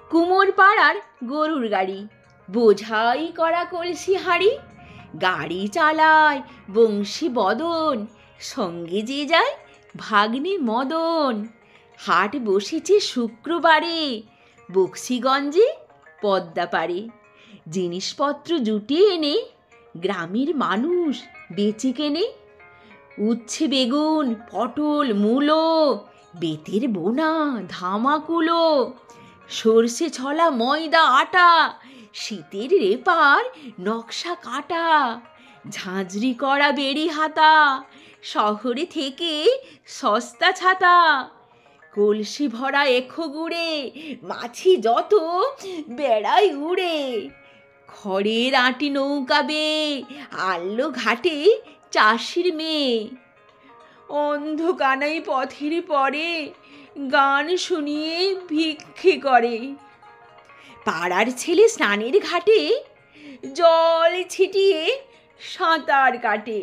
কুমোর পাড়ার গরুর গাড়ি, বোঝাই করা কলসি হাঁড়ি, গাড়ি চালায় বংশী বদন, সঙ্গে যে যায় ভাগ্নে মদন। হাট বসেছে শুক্রবারে বক্সিগঞ্জে পদ্মা পাড়ে। জিনিসপত্র জুটিয়ে এনে গ্রামের মানুষ বেচে কেনে। উচ্ছে বেগুন পটল মূলো, বেতের বোনা ধামাকুলো, সর্ষে ছলা ময়দা আটা, শীতের রেপার নকশা কাটা, ঝাঁঝরি করা বেড়ি হাতা, শহরে থেকে সস্তা ছাতা। কলসি ভরা এখো গুড়ে মাছি যত বেড়াই উড়ে। খড়ের আঁটি নৌকা বেয়ে আনলো ঘাটে চাষির মেয়ে। অন্ধ কানাই পথের পরে গান শুনিয়ে ভিক্ষে করে। পাড়ার ছেলে স্নানের ঘাটে জল ছিটিয়ে সাঁতার কাটে।